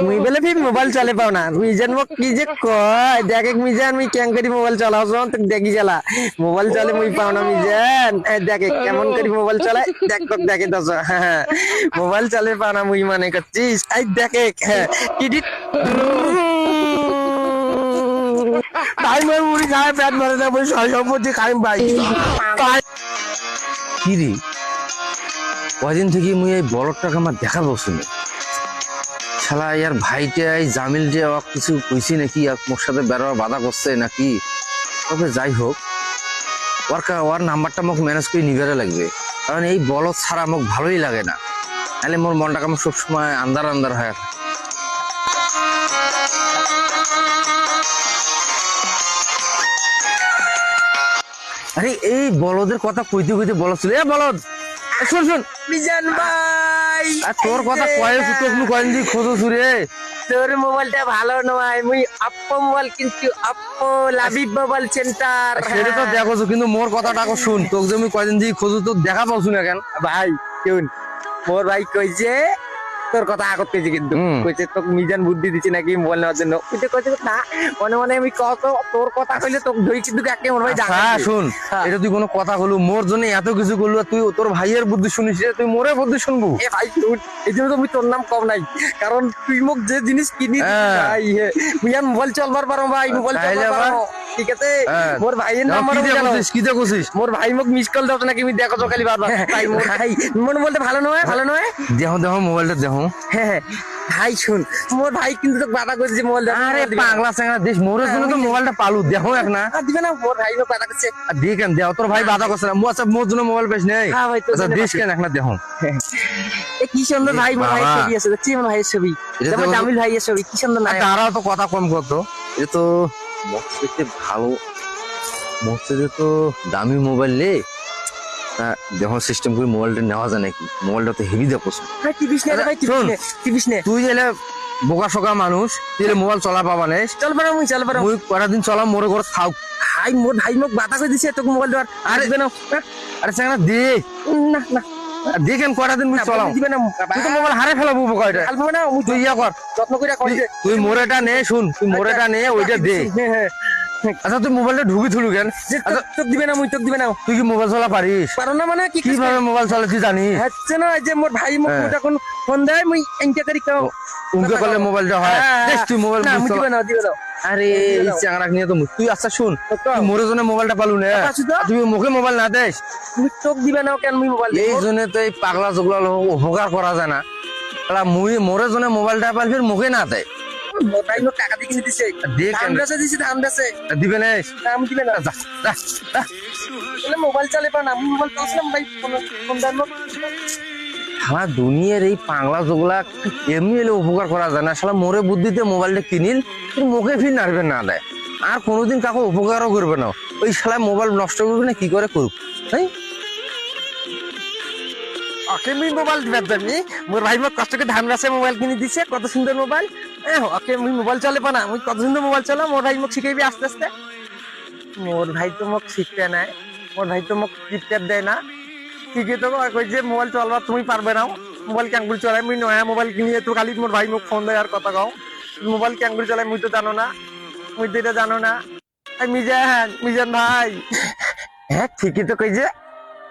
মুই বলে ফির মোবাইল চলে পাও না মিজান মোক কি যে কয় দেখ মিজান মুই কেন করি মোবাইল চালাও যখন তো দেখি চালা মোবাইল চলে মুই পাও না মিজান দেখ কেমন করি মোবাইল চালায় দেখ তোক দেখে দশ হ্যাঁ মোবাইল চলে পাও না মুই মানে করছিস এই দেখে হ্যাঁ কিডিট ভাই মোর মুড়ি খায় পেট ভরে না বই সয় সম্পত্তি খাই ভাই কি রে কদিন থেকে মুই এই বলদটাকে আমার দেখা পাচ্ছি না শালা ইয়ার ভাইটা এই জামিল যে কিছু কইছি নাকি আর মোর সাথে বেরোয়া বাধা করছে নাকি তবে যাই হোক ওর নাম্বারটা মোক ম্যানেজ করে নিবারে লাগবে কারণ এই বলদ ছাড়া মোক ভালোই লাগে না নাহলে মোর মনটা আমার সবসময় আন্দার আন্দার হয়ে থাকে। আরে এই বলদের কথা কইতে কইতে বলদ ছিল এ বলদ শুন শুন মিজান ভাই আর তোর কথা কয়ে তোকে কয়েন দি খোঁজো সুরে তোর মোবাইলটা ভালো নয় মুই অপ্পো মোবাইল কিন্তু অপ্পো লাবিব মোবাইল সেন্টার সেটা তো দেখো কিন্তু মোর কথাটা শুন তোকে যে আমি কয়দিন দিয়ে খোঁজো তোকে দেখা পাচ্ছি না কেন ভাই শুন মোর ভাই কইছে তোর কথা আগত কইছে কিন্তু কইছে তোকে মিজান বুদ্ধি দিছি নাকি মোবাইল নেওয়ার জন্য কইতে কইছে না মনে মনে আমি কত তোর কথা কইলে তোকে ধই কিন্তু একে মোর ভাই জানা শুন এটা তুই কোনো কথা বলু মোর জন্য এত কিছু করলু তুই তোর ভাইয়ের বুদ্ধি শুনিস তুই মোরে বুদ্ধি শুনবো এ ভাই শুন এই জন্য তো আমি তোর নাম কম নাই কারণ তুই মোক যে জিনিস কিনি ভাই মিজান মোবাইল চলবার পারো ভাই মোবাইল চলবার পারো ঠিক আছে মোর ভাইয়ের নাম্বার কি দেখছিস মোর ভাই মোক মিস কল দাও নাকি আমি দেখো তো খালি বারবার ভাই মোর ভাই মন বলতে ভালো নয় ভালো নয় দেখো দেখো মোবাইলটা দেখো হ্যাঁ ভাই শুন মোর ভাই কিন্তু তো বাধা করছে মোবাইল আরে পাগলা চাংলা দেশ মোরের জন্য তো মোবাইলটা পালু দেখো এক না দিবে না মোর ভাই মোক বাধা করছে দেখেন দেও তোর ভাই বাধা করছে না মোর জন্য মোবাইল পেছ নেই হ্যাঁ ভাই তো দেশ কেন এক না দেখো এ কি সুন্দর ভাই মোর ভাইয়ের ছবি আছে দেখছি মোর ভাইয়ের ছবি যেমন জামিল ভাইয়ের ছবি কি সুন্দর না তারাও তো কথা কম করতো এটা তো মস্তিতে ভালো মস্তিতে তো দামি মোবাইল লে তা যখন সিস্টেম করে মোবাইলটা নেওয়া যায় নাকি মোবাইলটা তো হেভি দেখো ভাই টিভিস নে ভাই টিভিস নে তুই এলে বোকা শোকা মানুষ তুই মোবাইল চলা পাবা না চল পারো মুই চল পারো মুই কটা দিন চলাম মোরে ঘর থাক ভাই মোর ভাই মোক বাধা করে দিছে তোকে মোবাইল দেওয়ার আরে দিবে না আরে চাংলা দে না না দেখেন কটা দিন মুই চলাম দিবে না তুই তো মোবাইল হারে ফেলাবো বোকা এটা আলবো না মুই তুই ইয়া কর যত্ন করে করি তুই মোরেটা নে শুন তুই মোরেটা নে ওইটা দে হ্যাঁ আচ্ছা তুই মোবাইলটা ঢুকি থুলু কেন আচ্ছা তোক দিবে না মুই তোক দিবে না তুই কি মোবাইল চলা পারিস পারো না মানে কি কিভাবে মোবাইল চলে তুই জানিস হচ্ছে না যে মোর ভাই মোক যখন ফোন দেয় মুই এনকে করি কাও উনকে করলে মোবাইলটা হয় দেখ তুই মোবাইল না মুই দিবে না দিবে না আরে এই চাংড়া নিয়ে তো তুই আচ্ছা শুন তুই মোরে জন্য মোবাইলটা পালু না তুই মুখে মোবাইল না দেস মুই তোক দিবে না কেন মুই মোবাইল এই জন্য তো এই পাগলা জগলা উপকার করা যায় না মুই মোরে জন্য মোবাইলটা পাল ফির মুখে না দেয় মোর ভাই মোক টাকা দিয়ে কিনে দিছে দাম দেছে দিছে দাম দেছে দিবে না দাম দিবে না যা যা তাহলে মোবাইল চালে পা না আমি মোবাইল পাইছিলাম ভাই ফোন দাম আমার দুনিয়ার এই পাগলা জগলা এমনি এলে উপকার করা যায় না শালা মোরে বুদ্ধিতে মোবাইলটা কিনিল মুখে ফির নাড়বে না দেয় আর কোনোদিন কাউকে উপকারও করবে না ওই শালা মোবাইল নষ্ট করবে না কি করে করুক তাই ওকে মুই মোবাইল দিবার জন্য মোর ভাই মোক কষ্ট করে ধান রাসে মোবাইল কিনে দিছে কত সুন্দর মোবাইল ওকে মুই মোবাইল চলে পা না মুই কত সুন্দর মোবাইল চালাম মোর ভাই মোক শিখাইবি আস্তে আস্তে মোর ভাই তো মোক শিখতে নাই মোর ভাই তো মোক টিপ দেয় না ঠিকই তো কই যে মোবাইল চলবার তুমি পারবে না মোবাইল ক্যাঙ্গুল চলাই মুই নয়া মোবাইল কিনিয়ে তো খালি মোর ভাই মোক ফোন দেয় আর কথা কও মোবাইল ক্যাঙ্গুল চলাই মুই তো জানো না মুই তো এটা জানো না মিজান ভাই হ্যাঁ ঠিকই তো কই যে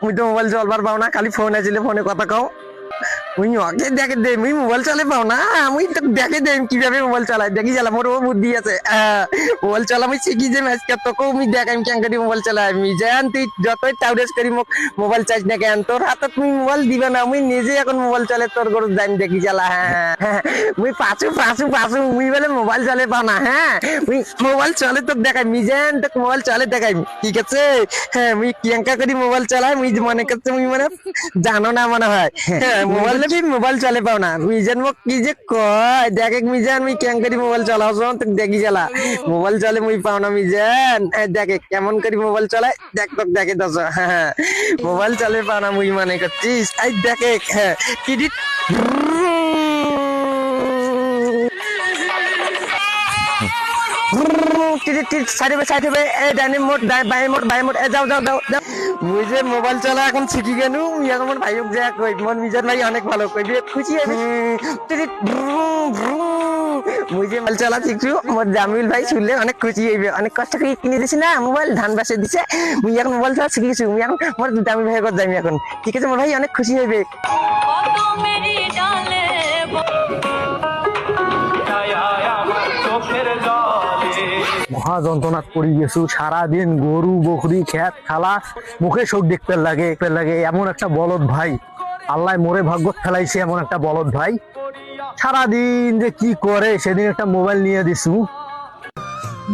মুই তো মোবাইল চলবার পাও না খালি ফোন আসলে ফোনে কথা কও মুই ওকে দেখে দে মুই মোবাইল চালে পাও না মুই তো দেখে দে কিভাবে মোবাইল চালাই দেখি চালা মোর ও বুদ্ধি আছে মোবাইল চালা মুই শিখি যে ম্যাচ তোকেও মুই দেখ আমি কেন করি মোবাইল চালাই আমি জান তুই যতই টাউরেস করি মোক মোবাইল চাইছ না কেন তোর হাতত মুই মোবাইল দিবে না মুই নিজে এখন মোবাইল চালে তোর গরু দাম দেখি চালা হ্যাঁ মুই পাছু মুই বলে মোবাইল চালে পাও না হ্যাঁ মুই মোবাইল চলে তোকে দেখাই মিজান তোকে মোবাইল চলে দেখাই ঠিক আছে হ্যাঁ মুই কিয়াঙ্কা করি মোবাইল চালাই মুই মনে করছে মুই মানে জানো না মনে হয় হ্যাঁ মোবাইল মোবাইল চলে পাও না মিজান মোক কি যে কয় দেখ মিজান মুই কেন করি মোবাইল চালাও যখন তো দেখি চালা মোবাইল চলে মুই পাও না মিজান দেখ কেমন করি মোবাইল চলায় দেখ তোক দেখে দশ হ্যাঁ মোবাইল চলে পাও না মুই মানে করছিস এই দেখে হ্যাঁ কিডিট সাইড হবে এ ডাইনে মোট বাই মোট যাও মুই যে মোবাইল চালা এখন শিখি গেল, মুই এখন মোর ভাইক যা কই মোর মিজান ভাই অনেক ভালো কইবি, খুশি হইবি। মুই যে মোবাইল চালা শিখছু, মোর জামিল ভাই শুনলে অনেক খুশি হইবে। অনেক কষ্ট করে কিনে দিছি না মোবাইল, ধান বাসে দিছে, মুই এখন মোবাইল চালা শিখে গেছি। মুই এখন মোর জামিল ভাইয়ের কাছে যাইমি এখন, ঠিক আছে মোর ভাই অনেক খুশি হইবে। মহা যন্ত্রণা করি গেছু, সারাদিন গরু বকরি খেত খালা মুখে শোক দেখতে লাগে। এমন একটা বলদ ভাই, আল্লাহ মোরে ভাগ্য ফেলাইছে, এমন একটা বলদ ভাই সারাদিন যে কি করে। সেদিন একটা মোবাইল নিয়ে দিছু,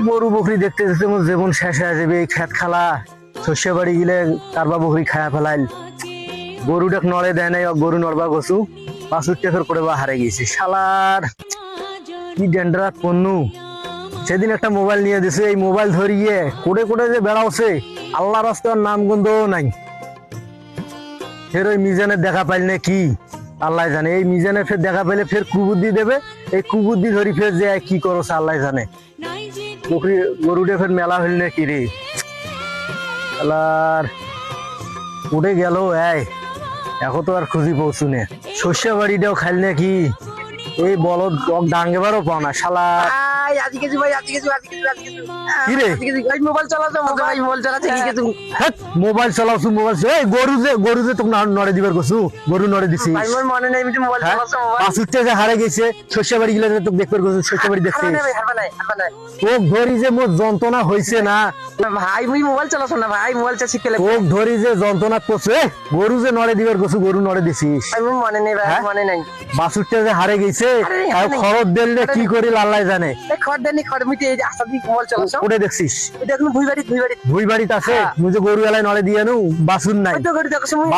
গরু বকরি দেখতে দেখতে মোর জীবন শেষ হয়ে যাবে। এই খেত খালা শস্য বাড়ি গেলে কারবা বকরি খায়া ফেলাইল, গরুটাক নড়ে দেয় নাই, গরু নড়বা গছু বাছুর টেফের করে বা হারে গেছে। শালার কি ডেন্ডারাত পণ্যু। সেদিন একটা মোবাইল নিয়ে দিছে, এই মোবাইল ধরিয়ে কোটে কোটে যে বেড়াওছে, আল্লাহ রাস্তার নাম গন্ধ নাই। ফের ওই মিজানের দেখা পাইল না কি আল্লাহ জানে। এই মিজানের ফের দেখা পাইলে ফের কুবুদ্ধি দেবে, এই কুবুদ্ধি ধরি ফের যে কি করছে আল্লাহ জানে। বকরি গরুটা ফের মেলা হইল না কি রে আল্লাহর, উঠে গেল। এখন তো আর খুঁজি পৌঁছুনে। শস্য বাড়িটাও খাইল না কি, এই বলদ ডাঙ্গেবারও পাও না শালা। মোবাইল চালাচ্ছ ভাই, মোবাইল চালাচ্ছে কি কিছু মোবাইল চালাওছু মোবাইল, এই গরু যে তোকে নড়ে দিবার গছু, গরু নড়ে দিছি। ভাই মোর মনে নেই আমি মোবাইল চালাচ্ছ। পাঁচুরটা যে হারে গেছে শস্য বাড়ি গেলে তোকে দেখবার গছু, শস্য বাড়ি দেখছে ওক ধরি যে মোর যন্ত্রণা হয়েছে না ভাই, মুই মোবাইল চালাচ্ছ না ভাই, মোবাইল চা শিখে ওক ধরি যে যন্ত্রণা করছে, গরু যে নড়ে দিবার গছু, গরু নড়ে দিছিস। ভাই মোর মনে নেই ভাই, মনে নাই। বাছুরটা যে হারে গেছে আর খরচ দিলে কি করি আল্লাহ জানে। খড় দেনি, খড় মিটে এই আস্তা দিয়ে মোবাইল চালাচ্ছ। ওটা দেখছিস এটা এখন ভুই বাড়ি ভুই বাড়িতে আছে, মুই যে গরু এলাই নড়ে দিয়ে নু, বাছুর নাই। তো গড়ি দেখছ মুই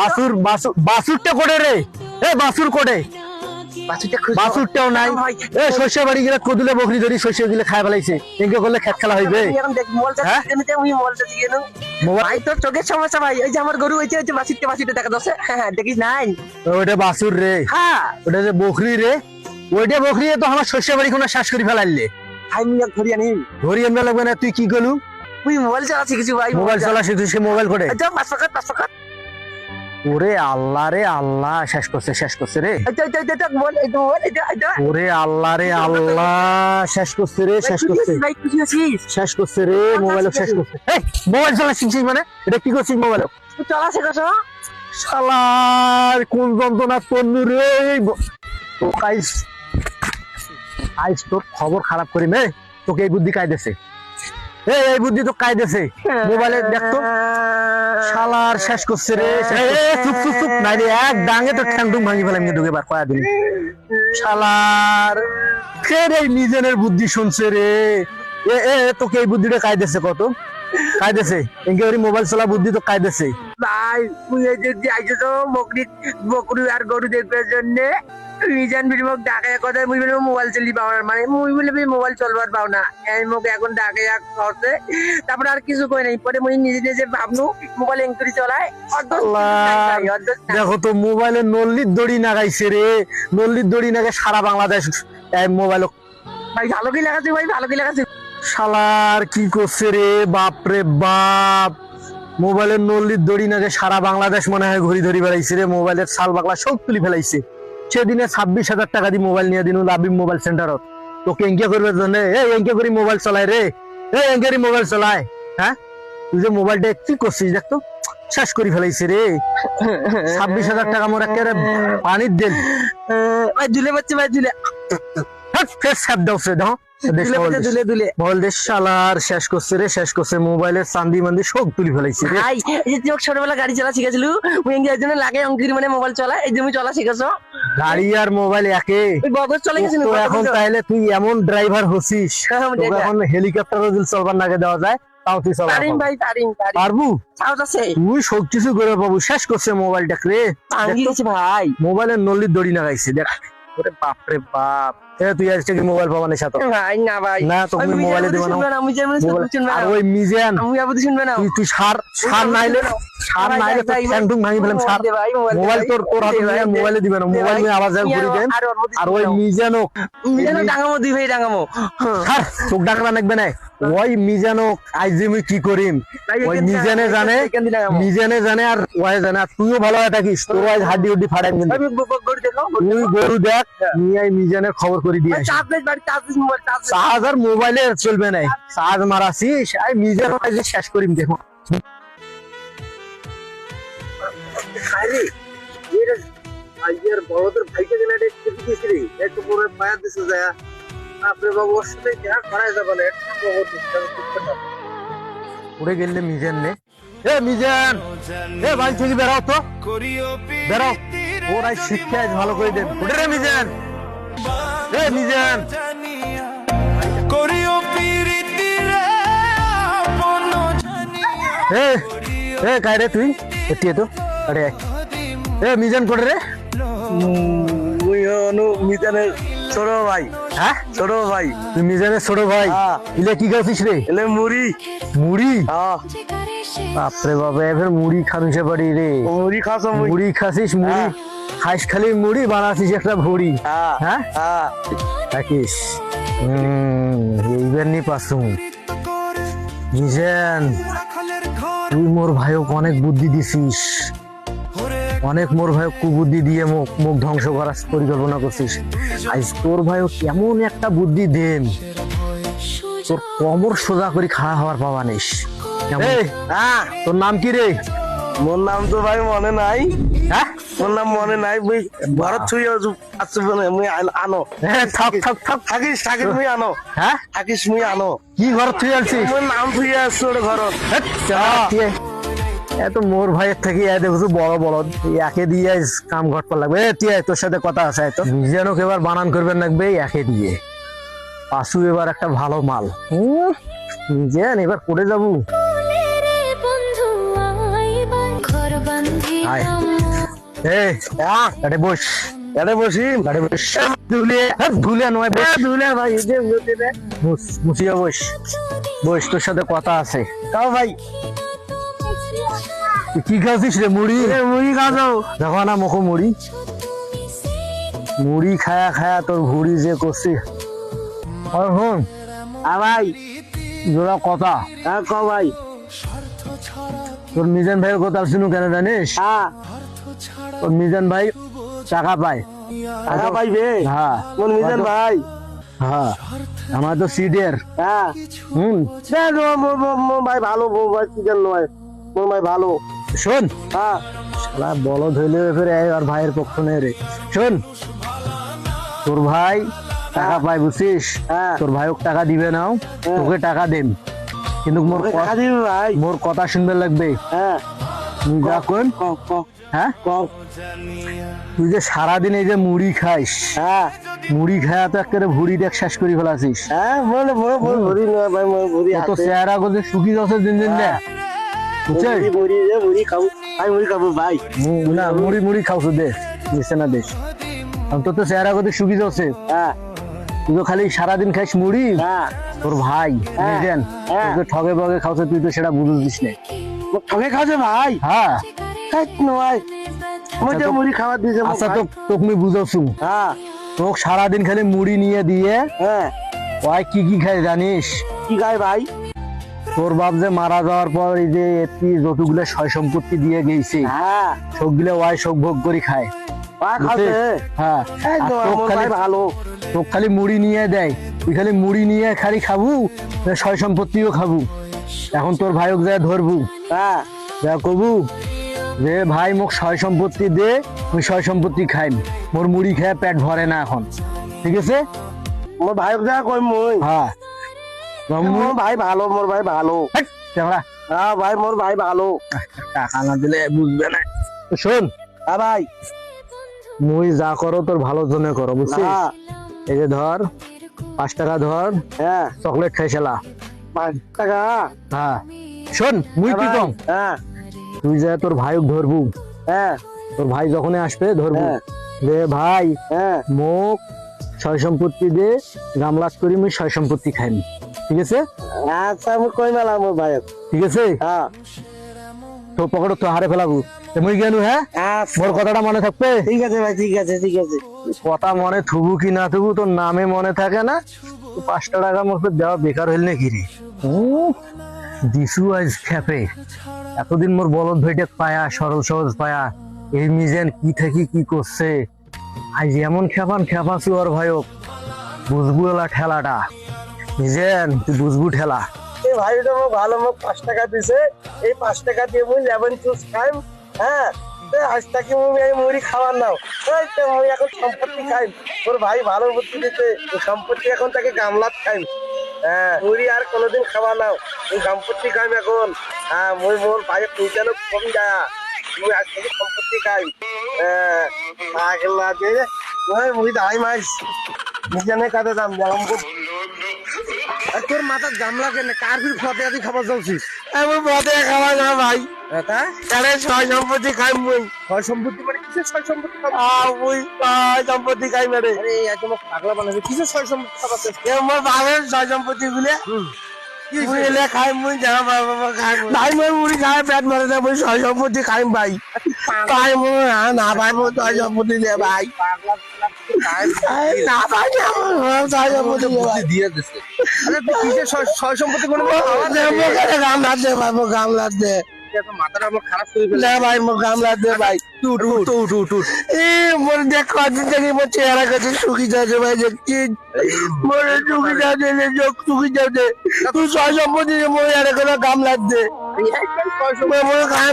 বাছুরটা কোটে রে, এ বাছুর কোটে, বাছুরটা খুঁজ, বাছুরটাও নাই। এ শস্য বাড়ি গেলে কদুলে বকরি ধরি শস্য গেলে খাই ফেলাইছে, এনকে করলে খেত খেলা হইবে। এখন দেখ মোবাইল চা শিখে মুই মোবাইল চা শিখে নু। ভাই তোর চোখের সমস্যা ভাই, এই যে আমার গরু হইছে, ওই যে বাছুরটা দেখা যাচ্ছে, হ্যাঁ দেখিস নাই? ওইটা বাছুর রে, হ্যাঁ ওটা যে বকরি রে, ওইটা বকরি তো আমার শস্য বাড়ি কোনো শ্বাস করে ফেলাইলে। ভাই মুই ধরি আনি, ধরি আনবে লাগবে না। তুই কি করলু? মুই মোবাইল চালা শিখেছি ভাই। মোবাইল চালা শিখছিস, সে মোবাইল করে। আচ্ছা 500 টাকা। ওরে আল্লাহ রে আল্লাহ, শেষ করছে রে। আচ্ছা এটা মোবাইল, এটা মোবাইল, এটা ওরে আল্লাহ রে আল্লাহ, শেষ করছে রে, শেষ করছে, ভাই খুশি আছিস? শেষ করছে রে, মোবাইল শেষ করছে। এই মোবাইল চালা শিখছিস মানে এটা কি করছিস মোবাইল? তুই চালা শিখছ? শালার কোন যন্ত্রণা পণ্য রে। তো আইস তোর খবর খারাপ করি মে, তোকে এই বুদ্ধি কায়দেছে, এই বুদ্ধি তো কায়দেছে। মোবাইলে দেখতো শালার শেষ করছে রে। চুপ চুপ চুপ নাই রে, এক ডাঙে তো ঠ্যাংটুং ভাঙি ফেলাম ঢুকে বার কয়া দিন। শালার ফের এই নিজের বুদ্ধি শুনছে রে। এ তোকে এই বুদ্ধিটা কায়দেছে, কত কায়দেছে এনকে মোবাইল চলা বুদ্ধি তো কায়দেছে। ভাই তুই এই যে আইছো তো বকরি আর গরু দেখবার জন্য, মিজান বিমক ডাকে কথা, মুই বলে মোবাইল চলি পাও না, মানে মুই বলে মোবাইল চলবার পাও না, এই মোক এখন ডাকে করছে। তারপরে আর কিছু কই নাই, পরে মুই নিজে ভাবনু মোবাইল এঙ্করি চলায়। দেখো তো মোবাইলে নল্লির দড়ি নাগাইছে রে, নল্লির দড়ি নাগে সারা বাংলাদেশ মোবাইল। ভাই ভালো কি লাগাছে, ভাই ভালো কি লাগাছে। শালার কি করছে রে, বাপ রে বাপ। মোবাইলের নল্লির দড়ি নাগে সারা বাংলাদেশ মনে হয় ঘুরি ধরি বেড়াইছে রে। মোবাইলের সাল বাংলা সব তুলি ফেলাইছে। সেদিনে 26,000 টাকা দিয়ে মোবাইল নিয়ে দিন লাবিব মোবাইল সেন্টারত। তোকে এঙ্কে করবে জানে, এই এঙ্কে করি মোবাইল চলায় রে, এই এঙ্কেরি মোবাইল চলায়। হ্যাঁ তুই যে মোবাইলটা কি করছিস দেখতো, শেষ করে ফেলাইছে রে। 26,000 টাকা মোর একেবারে পানির দিল। ভাই দুলে বাচ্চা, ভাই দুলে ফের সাপ দাওছে দাও শালার শেষ করছে রে, শেষ করছে। মোবাইলের চান্দি মান্দি সব তুলি ফেলাইছে রে। ভাই এই যে ছোটবেলা গাড়ি চালা শিখেছিল, ওই একজন লাগে অঙ্কির মানে মোবাইল চলা, এই যে তুমি চলা শিখেছো। গাড়ি আর মোবাইল একে, ওই বগস চলে গেছিল। তো এখন তাইলে তুই এমন ড্রাইভার হচ্ছিস, এখন হেলিকপ্টারও যদি চলবার নাগে দেওয়া যায় তাও তুই চলা ভাই পারবু। সাহস আছে, তুই সব কিছু করে পাবো। শেষ করছে মোবাইলটা রে ভাই, মোবাইলের নল্লির দড়ি নাগাইছে দেখ। ওরে বাপ রে বাপ, তুই আজকে কি মোবাইল পাবা না সাথে? ভাই না ভাই, না তোকে মোবাইলে দিব না। আমি যেমন শুনবে আর না, ওই মিজান, আমি আবার শুনবে না। তুই সার নাইলে তোর স্যান্ডুং ভাঙি ফেলাম। সার মোবাইল তোর হাতে মোবাইলে দিবে না, মোবাইল নিয়ে আবার যাই ঘুরি দেন। আর ওই মিজানও ডাঙামো দুই ভাই ডাঙামো, স্যার চোখ ডাকবা লাগবে না। ওই মিজানও আজ যে আমি কি করিম ওই মিজানে জানে, মিজানে জানে আর ওই জানে। আর তুইও ভালো হয়ে থাকিস, তোর আজ হাড্ডি হুড্ডি ফাটাই কিন্তু। তুই গরু দেখ, নিয়ে মিজানের খবর করে দিয়ে আসি। চার্জ আর মোবাইলে চলবে না, চার্জ মারাছিস আর মিজান আজ শেষ করিম দেখো। বড়দের ভাইকে দিলে একটু পরে পায়া দিছে যায় আপনি বাবু ওর সাথে দেখা করাই যাবে না। উড়ে গেলে মিজান নে, এ মিজান, এ ভাই থেকে বেরাও তো, বেরাও। ওর আজ শিক্ষা আজ ভালো করে দেন। উঠে রে মিজান, এ মিজান। এ এ কাই রে তুই এটি তো আরে এ মিজান করে রে। মুই অনু মিজানের ছোট ভাই। হ্যাঁ ছোট ভাই, তুই মিজানের ছোট ভাই, ইলে কি খাচ্ছিস রে? এলে মুড়ি। মুড়ি? বাপরে বাবা, এবার মুড়ি খানুছে পারি রে। মুড়ি খাস? মুড়ি খাসিস? মুড়ি খাইস খালি মুড়ি বানাছিস একটা ভুড়ি? হ্যাঁ থাকিস এইবার নি পাসু। মিজান তুই মোর ভাইক অনেক বুদ্ধি দিছিস, অনেক মোর ভাই কুবুদ্ধি দিয়ে মুখ মুখ ধ্বংস করার পরিকল্পনা করছিস। আজ তোর ভাইও কেমন একটা বুদ্ধি দেন, তোর কমর সোজা করে খাড়া হওয়ার পাবা নিস। তোর নাম কি রে? মোর নাম তো ভাই মনে নাই। হ্যাঁ মোর নাম মনে নাই। মুই ঘর ছুঁই আসছে মুই আনো। থাক থাক থাক থাকিস থাকিস মুই আনো। হ্যাঁ থাকিস মুই আনো। কি ঘর তুই আনছিস? মোর নাম তুই আসছে ওর ঘরত। এত মোর ভাইয়ের থেকে দেখছো বড় বড় একে দিয়ে কাম ঘটতে লাগবে। তোর সাথে কথা আছে, তো মিজানকে এবার বানান করবেন লাগবে একে দিয়ে। পাশু এবার একটা ভালো মাল। মিজান এবার করে যাবো। বস এরে বসি বস, ধুলে নয় ধুলে ভাই, মুছিয়া বস বস, তোর সাথে কথা আছে। কাও ভাই কি খাচ্ছিস রে? মুড়ি? মুড়ি খাও? দেখো না মুখো মুড়ি, মুড়ি খায়া খায়া তোর ভুড়ি যে করছি। শোন ভাই জোড়া কথা। হ্যাঁ ক ভাই। তোর মিজান ভাইয়ের কথা শুনু কেন জানিস? তোর মিজান ভাই টাকা পায়। টাকা পাইবে? হ্যাঁ মোর মিজান ভাই। হ্যাঁ আমার তো সিডের। হ্যাঁ মোর ভাই ভালো, মোর ভাই চিকেন নয়, মোর ভাই ভালো। শোন হ্যাঁ শালা বলদ হইলে ফের আর ভাইয়ের পক্ষ নেই রে। শোন তোর ভাই টাকা পায় বুঝছিস? তোর ভাইক টাকা দিবে নাও, তোকে টাকা দেন, কিন্তু মোর ভাই মোর কথা শুনবে লাগবে। হ্যাঁ যা কোন হ্যাঁ তুই যে সারাদিন এই যে মুড়ি খাইস, হ্যাঁ মুড়ি খায়া তো একেবারে ভুড়ি দেখ শেষ করে ফেলাছিস। হ্যাঁ বলে ভুড়ি নয় ভাই, মোর ভুড়ি তো চেহারা করতে শুকি যাচ্ছে দিন দিন দেখ। মুড়ি খাবো ভাই, মুড়ি খাবো ভাই। না মুড়ি মুড়ি খাওছো দে, দিচ্ছে না দেশ। তোর তো চেহারা করতে শুকি যাচ্ছে। হ্যাঁ তুই তো খালি সারাদিন খাইস মুড়ি। হ্যাঁ তোর ভাই মিজান তোকে ঠগে বগে খাওছে, তুই তো সেটা বুঝিস না। ঠগে খাওছে ভাই? হ্যাঁ নয় মুড়ি খাওয়া দিয়েছে। আচ্ছা তো তোকে আমি বুঝাচ্ছু। হ্যাঁ তোকে সারাদিন খালি মুড়ি নিয়ে দিয়ে হ্যাঁ ওই কি কি খাই জানিস? কি খাই ভাই? তোর বাপ যে মারা যাওয়ার পর এই যে যতগুলো সয় সম্পত্তি দিয়ে গেছে, হ্যাঁ সবগুলো ওয়াই শোক ভোগ করে খায়। হ্যাঁ ভালো, তোকে খালি মুড়ি নিয়ে দেয়, তুই খালি মুড়ি নিয়ে খালি খাবু, সয় সম্পত্তিও খাবু। এখন তোর ভাইক যা ধরবু, হ্যাঁ যা কবু যে ভাই মোক সয় সম্পত্তি দে, তুই সয় সম্পত্তি খাইম, মোর মুড়ি খেয়ে পেট ভরে না এখন, ঠিক আছে? মোর ভাইক যা কই মই। হ্যাঁ মোর ভাই ভালো, মোর ভাই ভালো। হ্যাঁ ভাই মোর ভাই ভালো। টাকা না দিলে বুঝবে না। শোন ভাই, মুই যা করো তোর ভালোর জন্য করো, বুঝছিস? এই যে ধর 5 টাকা ধর, হ্যাঁ চকলেট খাইছিলা 5 টাকা। হ্যাঁ শোন মুই কি কম, হ্যাঁ তুই যা তোর ভাইক ধরবু, হ্যাঁ তোর ভাই যখনই আসবে ধরবু, রে ভাই হ্যাঁ মোক সয় সম্পত্তি দে গামলাত করি মুই সয় সম্পত্তি খাইম, ঠিক আছে? আচ্ছা আমি কই মেলাম মোর ভাই। ঠিক আছে, হ্যাঁ তো পকেট তো হারে ফেলাবো। তে মুই গেলু, হ্যাঁ আচ্ছা মোর কথাটা মনে থাকবে? ঠিক আছে ভাই, ঠিক আছে ঠিক আছে। কথা মনে থুবু কি না থুবু তোর নামে মনে থাকে না। 5টা টাকা মতো দেওয়া বেকার হইল নাকি রে? দিশু আজ খেপে, এতদিন মোর বলদ ভাইটা পায়া, সরল সহজ পায়া, এই মিজেন কি থাকি কি করছে, আজ এমন খেপাছু আর ভাইক বুঝবু এলা ঠেলাটা। মিজেন তুই বুঝবু ঠেলা। এই ভাইটা মোক ভালো, মোক 5 টাকা দিছে, এই 5 টাকা দিয়ে মুই লেমন জুস খাইম। হ্যাঁ আজ থেকে মুই এই মুড়ি খাবার নাও, এই তো মুই এখন সম্পত্তি খাইম। ওর ভাই ভালো বুদ্ধি দিতে, সম্পত্তি এখন তাকে গামলাত খাইম। হ্যাঁ মুড়ি আর কোনোদিন খাওয়া নাও, এই সম্পত্তি খাইম এখন। হ্যাঁ মুই মোর ভাই পৌঁছানো কম যায়, মুই আজ থেকে সম্পত্তি খাইম। আগলা দিয়ে মুই দাই মাইস নিজনে কাটে দাম দিলাম। তোর মাথার গামলা কেন, কার ফির ফতে আদি খাবার যাচ্ছিস? আমি ফতে খাওয়া না ভাই, তাহলে সয় সম্পত্তি খাই মুই। সয় সম্পত্তি মানে কিসের সয় সম্পত্তি খাবো? মুই সয় সম্পত্তি খাই মানে। আরে একদম পাগলা বানাবে, কিসের সয় সম্পত্তি খাবার? আমার বাবার সয় সম্পত্তি গুলে মুই এলে খাই, মুই যা বাবা খাই ভাই, মুই মুড়ি খাই পেট মারে না, মুই সয় সম্পত্তি খাই ভাই। ভাই মুই না ভাই, মুই সয় সম্পত্তি দে ভাই। না ভাই সয় সম্পত্তি দিয়ে দিছে। আরে তুই কিসের সয় সম্পত্তি মানে? গামলাত দে ভাই, মোক গামলাত দে। মাথাটা আমার খারাপ করে ফেলে। না ভাই মোক গামলাত দে ভাই। মোর দেখ কদিন থেকে মোর চেহারা কাছে শুকিয়ে যাচ্ছে ভাই, দেখছি মোর শুকিয়ে যাচ্ছে, শুকিয়ে যাচ্ছে। তুই সয় সম্পত্তি মোর এর করে গামলাত দে। মোর খায়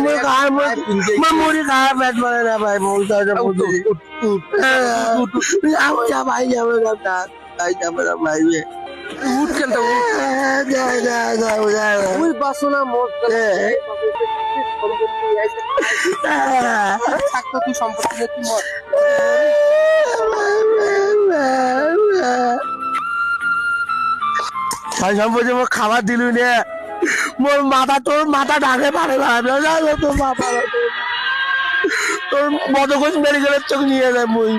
মুড়ি খায় পেট মারে না ভাই, মোর সয় সম্পত্তি ভাই যাবে ভাই, যাবে না ভাই। উঠ কেনটা ওই বাসনা মোর থাকতো, তুই সম্পত্তি দে, তুই মর। সয় সম্পত্তি মোর খাবার দিলু নে, মোর মাথা, তোর মাথা ঢাকে পারে তোর মাথা, তোর মদকোষ মেডিকেলের চোখ নিয়ে যায়। মুই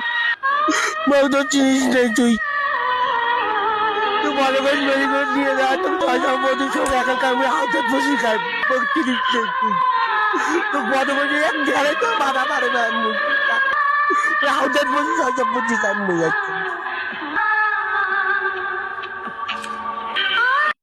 তোর চিনিস নেই, তুই মদকোষ মেডিকেল নিয়ে যায়। তোর সয় সম্পত্তি সব একা আমি হাতে বসি খাই, তোর চিনিস নেই তুই। তোর মদকোষ এক ঘরে তোর মাথা পারে না, মুই হাতে বসি সয় সম্পত্তি খাই মুই যাচ্ছি।